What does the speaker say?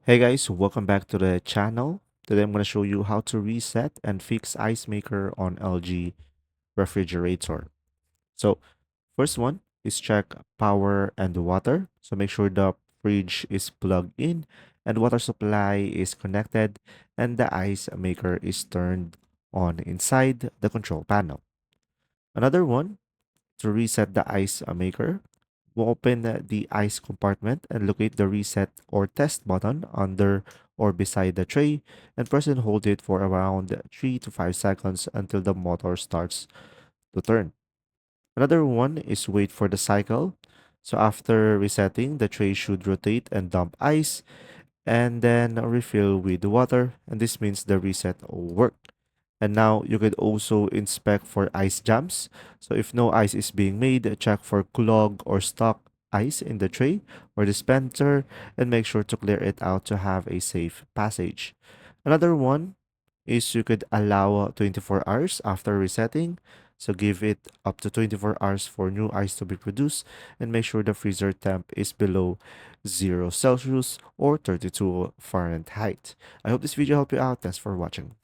Hey guys, welcome back to the channel. Today I'm going to show you how to reset and fix ice maker on LG refrigerator. So first one is check power and water. So make sure the fridge is plugged in and water supply is connected and the ice maker is turned on inside the control panel. Another one, to reset the ice maker, we'll open the ice compartment and locate the reset or test button under or beside the tray and press and hold it for around 3 to 5 seconds until the motor starts to turn. Another one is wait for the cycle. So after resetting, the tray should rotate and dump ice and then refill with water, and this means the reset worked. And now you could also inspect for ice jams. So if no ice is being made, check for clog or stuck ice in the tray or dispenser and make sure to clear it out to have a safe passage. Another one is you could allow 24 hours after resetting. So give it up to 24 hours for new ice to be produced and make sure the freezer temp is below 0 Celsius or 32 Fahrenheit. I hope this video helped you out. Thanks for watching.